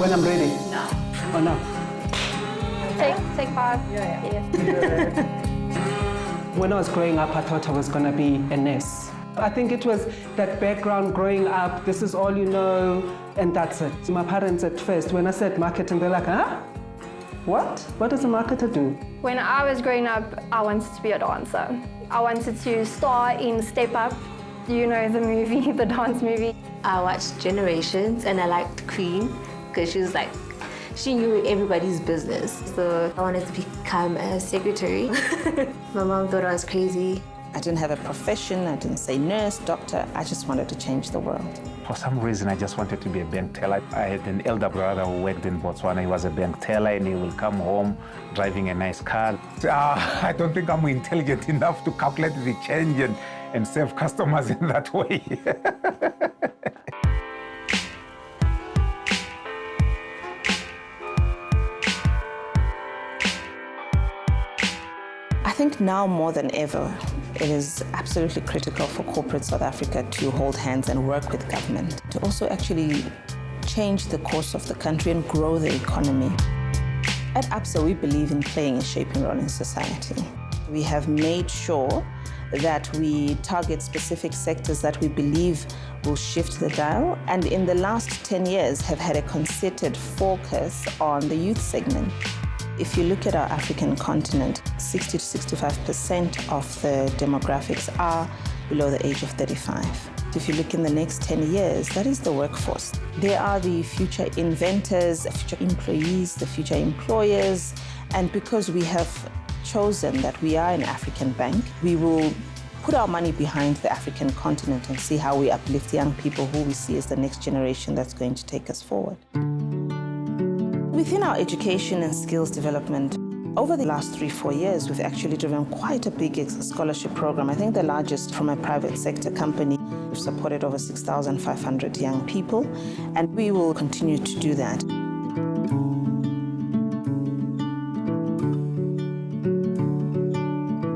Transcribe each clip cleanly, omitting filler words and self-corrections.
When I'm ready? No. Oh, no. Take 5. Yeah. When I was growing up, I thought I was going to be a nurse. I think it was that background growing up, this is all you know, and that's it. So my parents at first, when I said marketing, they're like, huh? What? What does a marketer do? When I was growing up, I wanted to be a dancer. I wanted to star in Step Up. You know the movie, the dance movie. I watched Generations and I liked Queen because she knew everybody's business. So I wanted to become a secretary. My mom thought I was crazy. I didn't have a profession, I didn't say nurse, doctor, I just wanted to change the world. For some reason, I just wanted to be a bank teller. I had an elder brother who worked in Botswana. He was a bank teller and he will come home driving a nice car. I don't think I'm intelligent enough to calculate the change and serve customers in that way. I think now more than ever, it is absolutely critical for corporate South Africa to hold hands and work with government to also actually change the course of the country and grow the economy. At ABSA, we believe in playing a shaping role in society. We have made sure that we target specific sectors that we believe will shift the dial, and in the last 10 years have had a concerted focus on the youth segment. If you look at our African continent, 60 to 65% of the demographics are below the age of 35. If you look in the next 10 years, that is the workforce. They are the future inventors, the future employees, the future employers, and because we have chosen that we are an African bank, we will put our money behind the African continent and see how we uplift young people who we see as the next generation that's going to take us forward. Within our education and skills development, over the last 3-4 years, we've actually driven quite a big scholarship program. I think the largest from a private sector company. We've supported over 6,500 young people, and we will continue to do that.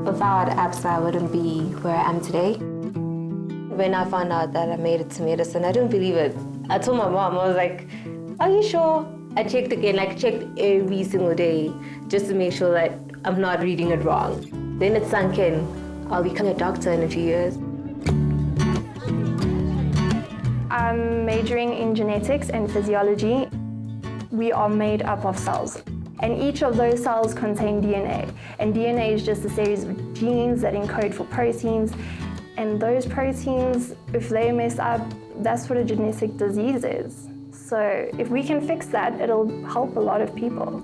Without ABSA, I wouldn't be where I am today. When I found out that I made it to medicine, I didn't believe it. I told my mom, I was like, are you sure? I checked again, checked every single day just to make sure that I'm not reading it wrong. Then it sunk in. I'll become a doctor in a few years. I'm majoring in genetics and physiology. We are made up of cells, and each of those cells contain DNA. And DNA is just a series of genes that encode for proteins. And those proteins, if they mess up, that's what a genetic disease is. So if we can fix that, it'll help a lot of people.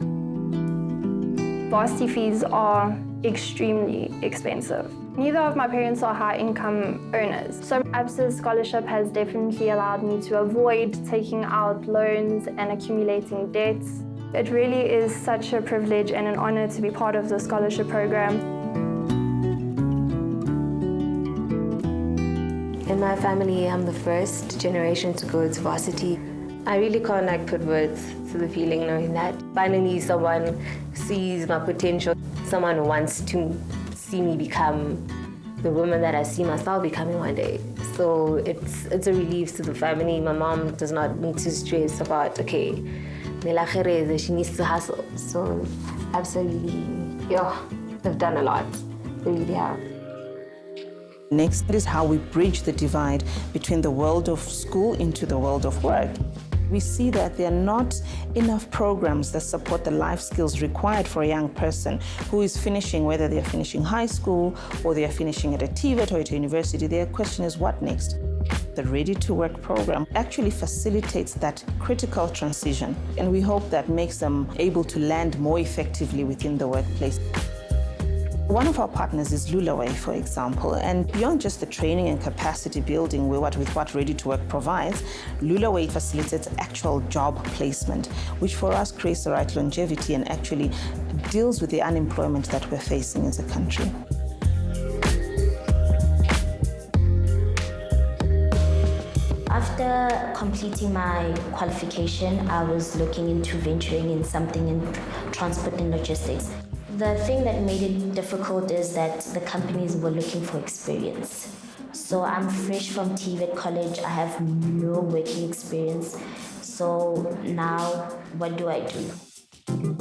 Varsity fees are extremely expensive. Neither of my parents are high-income earners. So ABSA's scholarship has definitely allowed me to avoid taking out loans and accumulating debts. It really is such a privilege and an honor to be part of the scholarship program. In my family, I'm the first generation to go to varsity. I really can't put words to the feeling knowing that finally someone sees my potential. Someone wants to see me become the woman that I see myself becoming one day. So it's a relief to the family. My mom does not need to stress about, okay, she needs to hustle. So absolutely, they've done a lot. They really have. Next is how we bridge the divide between the world of school into the world of work. We see that there are not enough programs that support the life skills required for a young person who is finishing, whether they're finishing high school or they're finishing at a TVET or at a university. Their question is, what next? The Ready to Work program actually facilitates that critical transition, and we hope that makes them able to land more effectively within the workplace. One of our partners is Lulaway, for example, and beyond just the training and capacity building with what Ready to Work provides, Lulaway facilitates actual job placement, which for us creates the right longevity and actually deals with the unemployment that we're facing as a country. After completing my qualification, I was looking into venturing in something in transport and logistics. The thing that made it difficult is that the companies were looking for experience. So I'm fresh from TVET college, I have no working experience. So now, what do I do?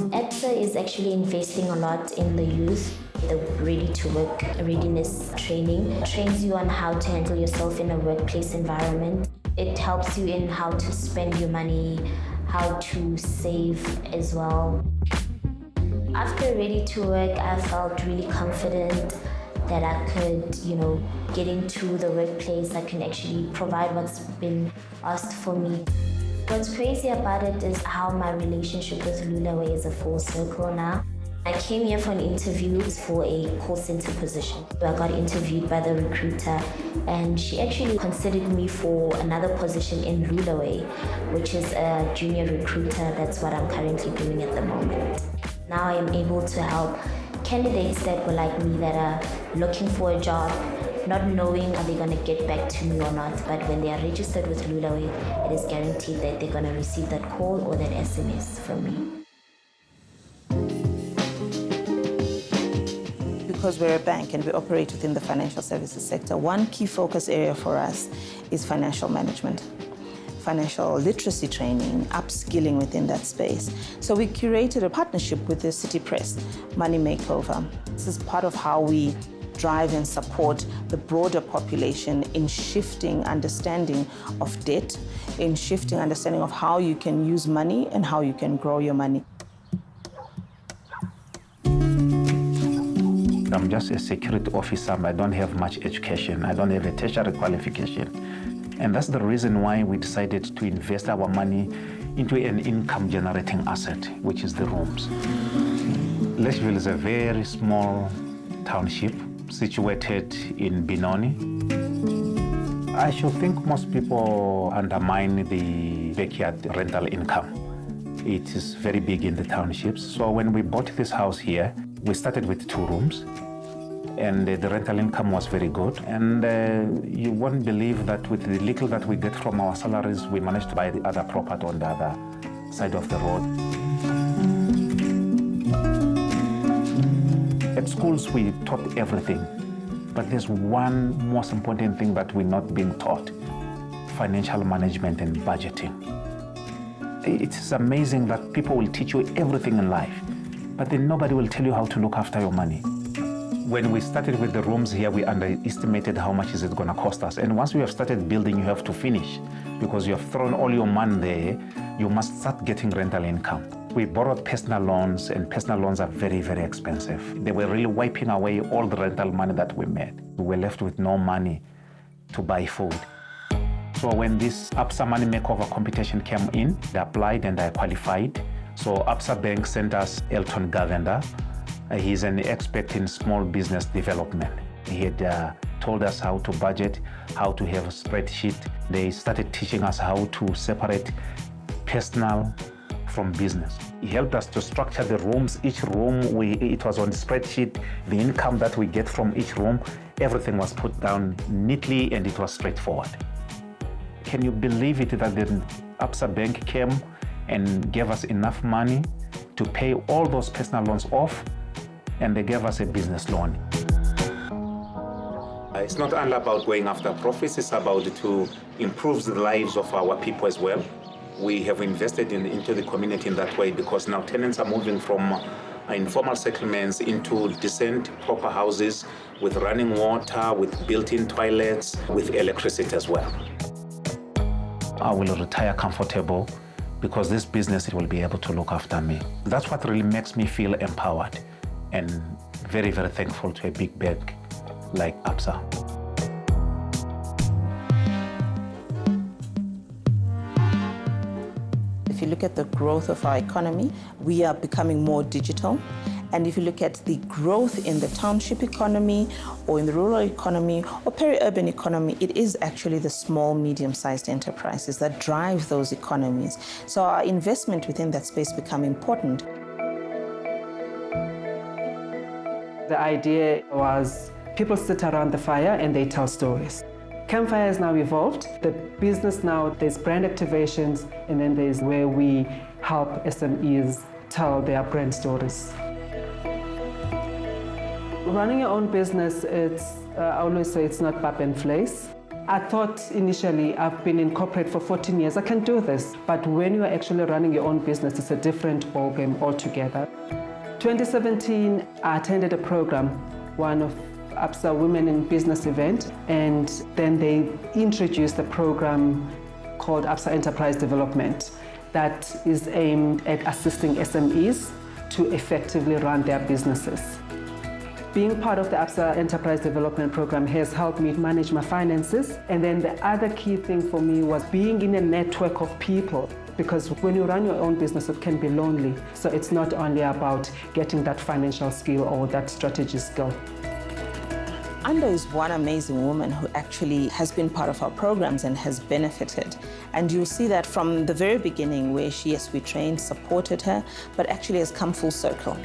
EPSA is actually investing a lot in the youth. The ready-to-work readiness training trains you on how to handle yourself in a workplace environment. It helps you in how to spend your money, how to save as well. After Ready to Work, I felt really confident that I could, get into the workplace. I can actually provide what's been asked for me. What's crazy about it is how my relationship with Lulaway is a full circle now. I came here for an interview for a call center position. I got interviewed by the recruiter and she actually considered me for another position in Lulaway, which is a junior recruiter. That's what I'm currently doing at the moment. Now I am able to help candidates that were like me that are looking for a job, not knowing are they going to get back to me or not, but when they are registered with Lulaway, it is guaranteed that they're going to receive that call or that SMS from me. Because we're a bank and we operate within the financial services sector, one key focus area for us is financial management, financial literacy training, upskilling within that space. So we curated a partnership with the City Press, Money Makeover. This is part of how we drive and support the broader population in shifting understanding of debt, in shifting understanding of how you can use money and how you can grow your money. I'm just a security officer. I don't have much education. I don't have a tertiary qualification. And that's the reason why we decided to invest our money into an income-generating asset, which is the rooms. Lechville is a very small township situated in Benoni. I should think most people undermine the backyard rental income. It is very big in the townships. So when we bought this house here, we started with 2 rooms. And the rental income was very good. And you won't believe that with the little that we get from our salaries, we managed to buy the other property on the other side of the road. At schools, we taught everything. But there's one most important thing that we're not being taught: financial management and budgeting. It's amazing that people will teach you everything in life, but then nobody will tell you how to look after your money. When we started with the rooms here, we underestimated how much is it going to cost us. And once we have started building, you have to finish because you have thrown all your money there. You must start getting rental income. We borrowed personal loans, and personal loans are very, very expensive. They were really wiping away all the rental money that we made. We were left with no money to buy food. So when this ABSA Money Makeover competition came in, they applied and I qualified. So ABSA Bank sent us Elton Gavender. He's an expert in small business development. He had told us how to budget, how to have a spreadsheet. They started teaching us how to separate personal from business. He helped us to structure the rooms. Each room, it was on the spreadsheet. The income that we get from each room, everything was put down neatly and it was straightforward. Can you believe it that the ABSA Bank came and gave us enough money to pay all those personal loans off, and they gave us a business loan. It's not only about going after profits, it's about to improve the lives of our people as well. We have invested into the community in that way because now tenants are moving from informal settlements into decent, proper houses with running water, with built-in toilets, with electricity as well. I will retire comfortable because this business will be able to look after me. That's what really makes me feel empowered and very, very thankful to a big bank like ABSA. If you look at the growth of our economy, we are becoming more digital. And if you look at the growth in the township economy or in the rural economy or peri-urban economy, it is actually the small, medium-sized enterprises that drive those economies. So our investment within that space become important. The idea was people sit around the fire and they tell stories. Campfire has now evolved. The business now, there's brand activations, and then there's where we help SMEs tell their brand stories. Running your own business, I always say it's not pap and place. I thought initially, I've been in corporate for 14 years, I can do this. But when you are actually running your own business, it's a different ballgame altogether. 2017, I attended a program, one of ABSA Women in Business event, and then they introduced a program called ABSA Enterprise Development that is aimed at assisting SMEs to effectively run their businesses. Being part of the ABSA Enterprise Development Program has helped me manage my finances. And then the other key thing for me was being in a network of people, because when you run your own business, it can be lonely. So it's not only about getting that financial skill or that strategy skill. Anda is one amazing woman who actually has been part of our programs and has benefited. And you'll see that from the very beginning where we trained, supported her, but actually has come full circle.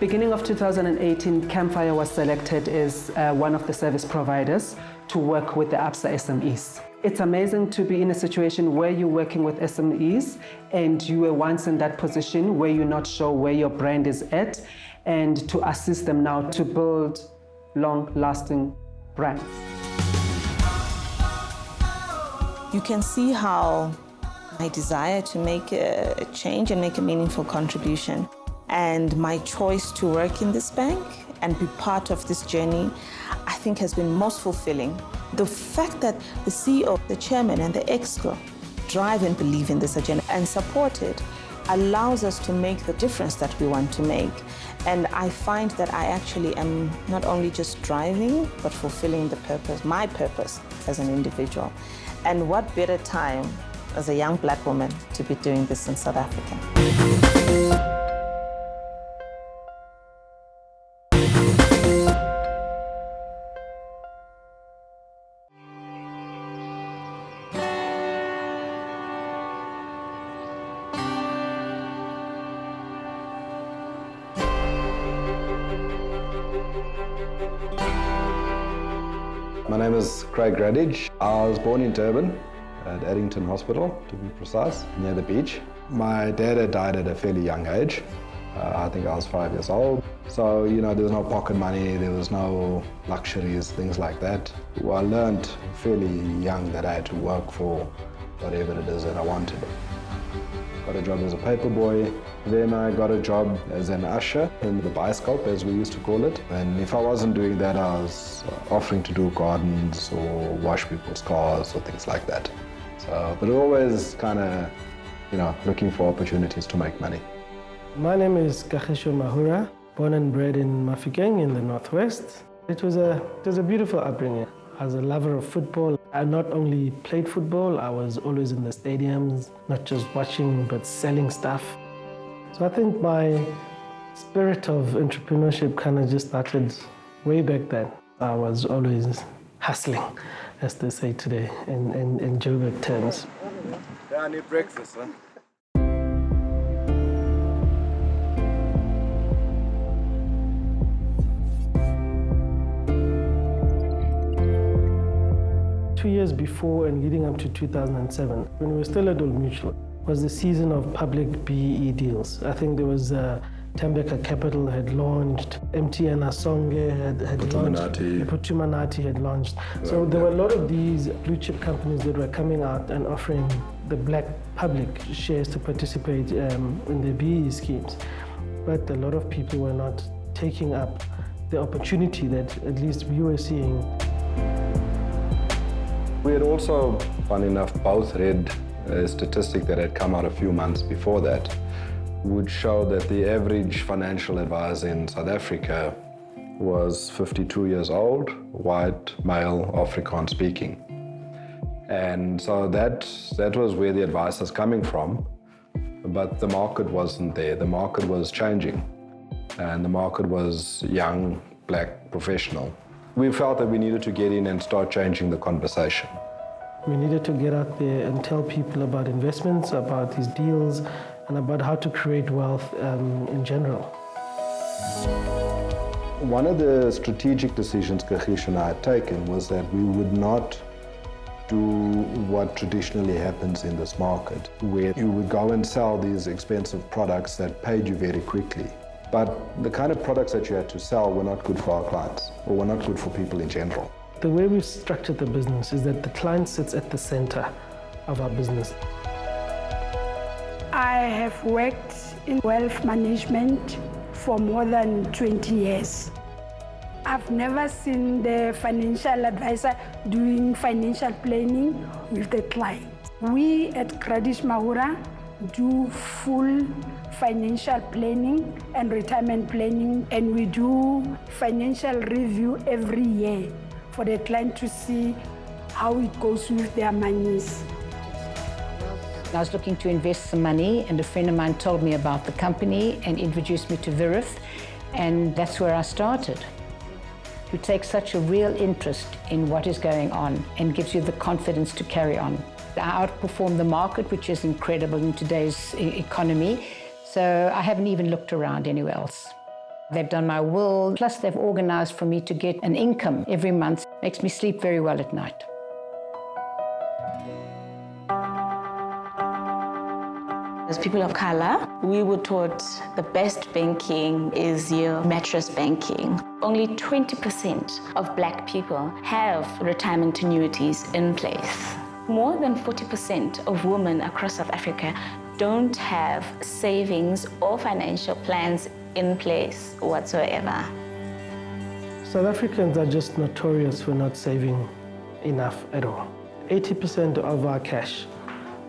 Beginning of 2018, Campfire was selected as one of the service providers to work with the ABSA SMEs. It's amazing to be in a situation where you're working with SMEs and you were once in that position where you're not sure where your brand is at, and to assist them now to build long-lasting brands. You can see how my desire to make a change and make a meaningful contribution, and my choice to work in this bank and be part of this journey, I think has been most fulfilling. The fact that the CEO, the chairman, and the exco drive and believe in this agenda and support it allows us to make the difference that we want to make. And I find that I actually am not only just driving, but fulfilling the purpose, my purpose as an individual. And what better time as a young Black woman to be doing this in South Africa. My name is Craig Radich. I was born in Durban at Addington Hospital, to be precise, near the beach. My dad had died at a fairly young age. I think I was 5 years old. So, there was no pocket money, there was no luxuries, things like that. Well, I learned fairly young that I had to work for whatever it is that I wanted. Got a job as a paper boy. Then I got a job as an usher in the bioscope, as we used to call it. And if I wasn't doing that, I was offering to do gardens or wash people's cars or things like that. So, but always kind of, looking for opportunities to make money. My name is Khaltsha Mahura, born and bred in Mafikeng in the Northwest. It was a beautiful upbringing. As a lover of football, I not only played football, I was always in the stadiums, not just watching, but selling stuff. So I think my spirit of entrepreneurship kind of just started way back then. I was always hustling, as they say today, in Joburg terms. Yeah, I need breakfast, huh? 2 years before and leading up to 2007, when we were still at Old Mutual, was the season of public BEE deals. I think there was Tembeka Capital had launched, MTN Asonge had launched, Putumanati had launched. So there were a lot of these blue chip companies that were coming out and offering the black public shares to participate in the BEE schemes. But a lot of people were not taking up the opportunity that at least we were seeing. We had also, funny enough, both read a statistic that had come out a few months before that, would show that the average financial advisor in South Africa was 52 years old, white, male, Afrikaans speaking. And so that was where the advice was coming from, but the market wasn't there. The market was changing, and the market was young, black, professional. We felt that we needed to get in and start changing the conversation. We needed to get out there and tell people about investments, about these deals, and about how to create wealth in general. One of the strategic decisions Khaltsha and I had taken was that we would not do what traditionally happens in this market, where you would go and sell these expensive products that paid you very quickly. But the kind of products that you had to sell were not good for our clients, or were not good for people in general. The way we've structured the business is that the client sits at the center of our business. I have worked in wealth management for more than 20 years. I've never seen the financial advisor doing financial planning with the client. We at Gradish Mahura do full financial planning and retirement planning, and we do financial review every year for the client to see how it goes with their monies. I was looking to invest some money, and a friend of mine told me about the company and introduced me to Virith, and that's where I started. You take such a real interest in what is going on and gives you the confidence to carry on. I outperform the market, which is incredible in today's economy, so I haven't even looked around anywhere else. They've done my will, plus they've organized for me to get an income every month. Makes me sleep very well at night. As people of color, we were taught the best banking is your mattress banking. Only 20% of Black people have retirement annuities in place. More than 40% of women across South Africa don't have savings or financial plans in place whatsoever. South Africans are just notorious for not saving enough at all. 80% of our cash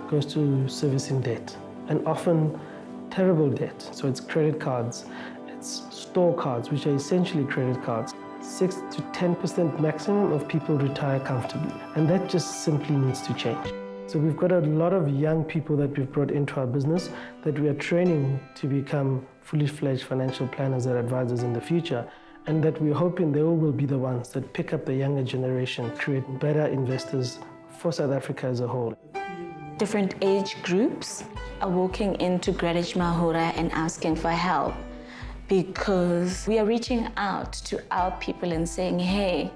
goes to servicing debt, and often terrible debt. So it's credit cards, it's store cards, which are essentially credit cards. 6 to 10% maximum of people retire comfortably, and that just simply needs to change. So we've got a lot of young people that we've brought into our business that we are training to become fully fledged financial planners and advisors in the future, and that we're hoping they will be the ones that pick up the younger generation, create better investors for South Africa as a whole. Different age groups are walking into Gradish Mahura and asking for help, because we are reaching out to our people and saying, hey,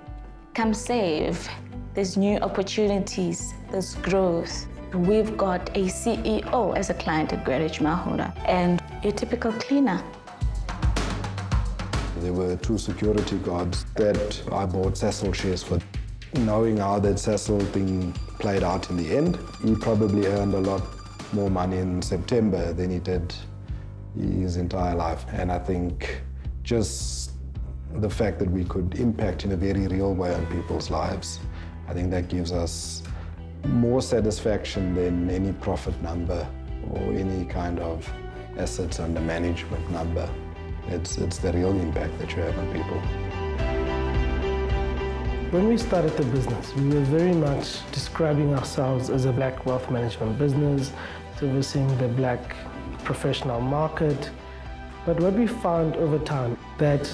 come save. There's new opportunities, there's growth. We've got a CEO as a client at Gradish Mahura and your typical cleaner. There were 2 security guards that I bought Cecil shares for. Knowing how that Cecil thing played out in the end, he probably earned a lot more money in September than he did his entire life. And I think just the fact that we could impact in a very real way on people's lives, I think that gives us more satisfaction than any profit number or any kind of assets under management number. It's the real impact that you have on people. When we started the business, we were very much describing ourselves as a Black wealth management business, servicing the Black professional market. But what we found over time, that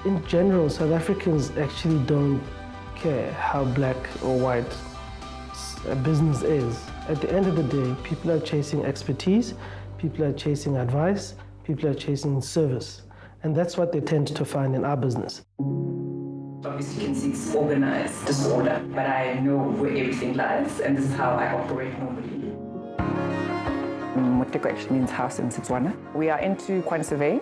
in general, South Africans actually don't care how Black or white a business is. At the end of the day, people are chasing expertise, people are chasing advice, people are chasing service. And that's what they tend to find in our business. Obviously, you can see it's organized disorder, but I know where everything lies, and this is how I operate normally. Moteko actually means house in Setswana. We are into quantity survey,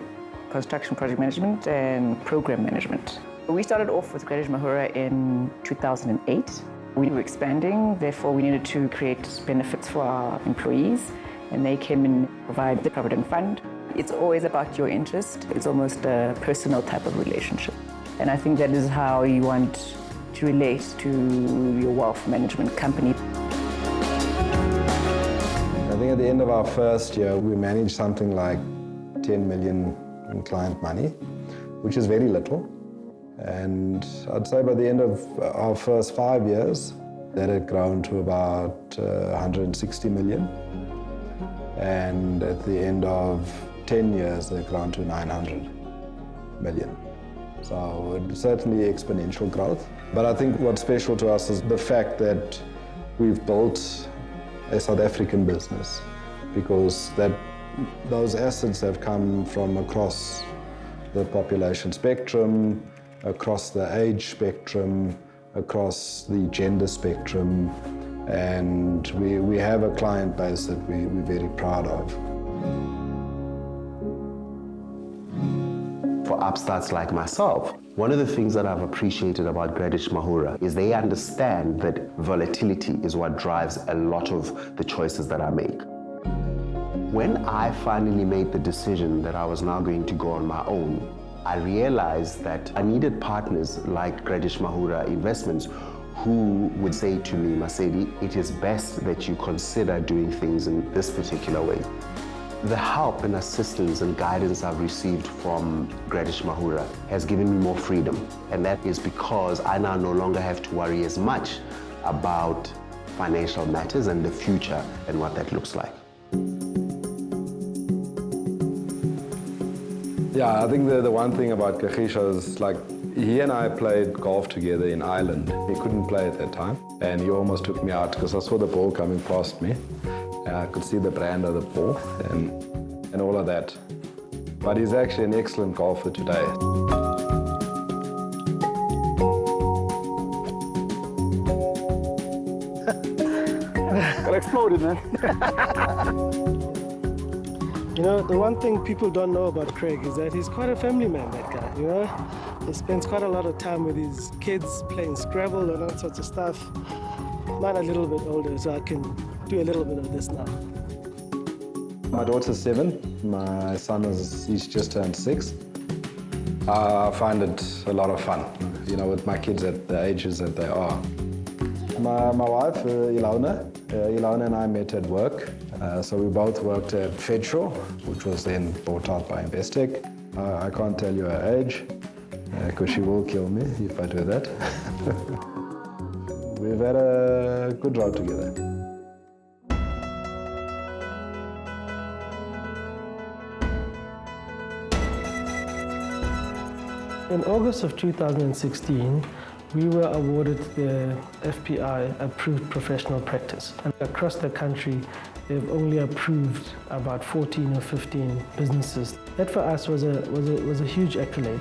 construction project management, and program management. We started off with Gradish Mahura in 2008. We were expanding, therefore we needed to create benefits for our employees, and they came and provide the provident fund. It's always about your interest. It's almost a personal type of relationship. And I think that is how you want to relate to your wealth management company. I think at the end of our first year, we managed something like 10 million in client money, which is very little. And I'd say by the end of our first 5 years, that had grown to about 160 million. And at the end of 10 years, they've grown to 900 million. So it's certainly exponential growth. But I think what's special to us is the fact that we've built a South African business, because those assets have come from across the population spectrum, across the age spectrum, across the gender spectrum, and we have a client base that we're very proud of. For upstarts like myself, one of the things that I've appreciated about Gradish Mahura is they understand that volatility is what drives a lot of the choices that I make. When I finally made the decision that I was now going to go on my own, I realized that I needed partners like Gradish Mahura Investments who would say to me, Masedi, it is best that you consider doing things in this particular way. The help and assistance and guidance I've received from Gradish Mahura has given me more freedom. And that is because I now no longer have to worry as much about financial matters and the future and what that looks like. Yeah, I think the one thing about Khaltsha is like, he and I played golf together in Ireland. He couldn't play at that time, and he almost took me out because I saw the ball coming past me. And I could see the brand of the ball and all of that. But he's actually an excellent golfer today. Got exploded, man. You know, the one thing people don't know about Craig is that he's quite a family man, that guy, you know? He spends quite a lot of time with his kids playing Scrabble and all sorts of stuff. Mine are a little bit older, so I can do a little bit of this now. My daughter's 7. My son he's just turned 6. I find it a lot of fun, you know, with my kids at the ages that they are. My wife, Ilona and I met at work. So we both worked at Federal, which was then bought out by Investec. I can't tell you her age, because she will kill me if I do that. We've had a good ride together. In August of 2016, we were awarded the FPI Approved Professional Practice. And across the country, they've only approved about 14 or 15 businesses. That for us was a huge accolade.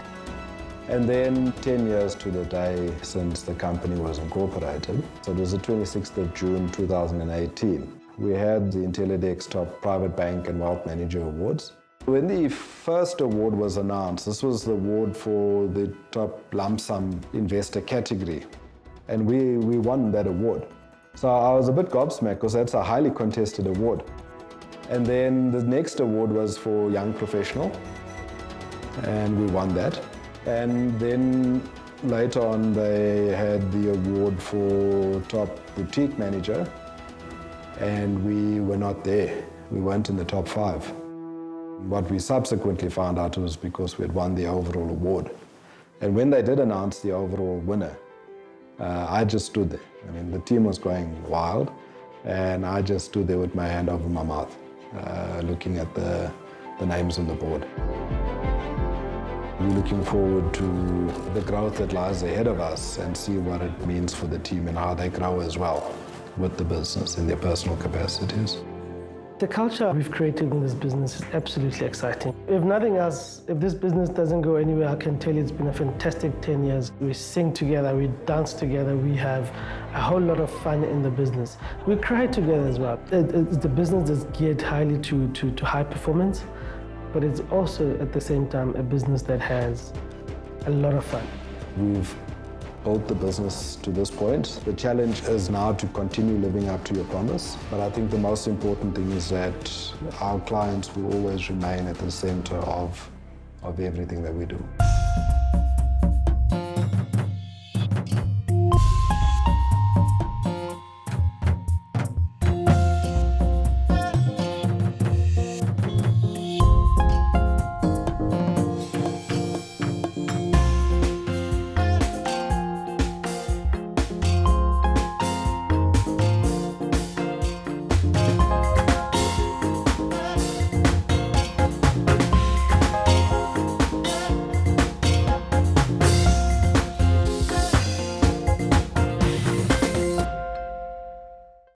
And then 10 years to the day since the company was incorporated. So it was the 26th of June 2018. We had the Intellidex Top Private Bank and Wealth Manager Awards. When the first award was announced, this was the award for the top lump sum investor category. And we won that award. So I was a bit gobsmacked because that's a highly contested award. And then the next award was for young professional, and we won that. And then later on they had the award for top boutique manager, and we were not there. We weren't in the top 5. What we subsequently found out was because we had won the overall award. And when they did announce the overall winner, I just stood there. I mean, the team was going wild, and I just stood there with my hand over my mouth, looking at the names on the board. We're looking forward to the growth that lies ahead of us and see what it means for the team and how they grow as well with the business in their personal capacities. The culture we've created in this business is absolutely exciting. If nothing else, if this business doesn't go anywhere, I can tell you it's been a fantastic 10 years. We sing together, we dance together, we have a whole lot of fun in the business. We cry together as well. It's the business that's geared highly to high performance, but it's also at the same time a business that has a lot of fun. We've built the business to this point. The challenge is now to continue living up to your promise. But I think the most important thing is that our clients will always remain at the center of everything that we do.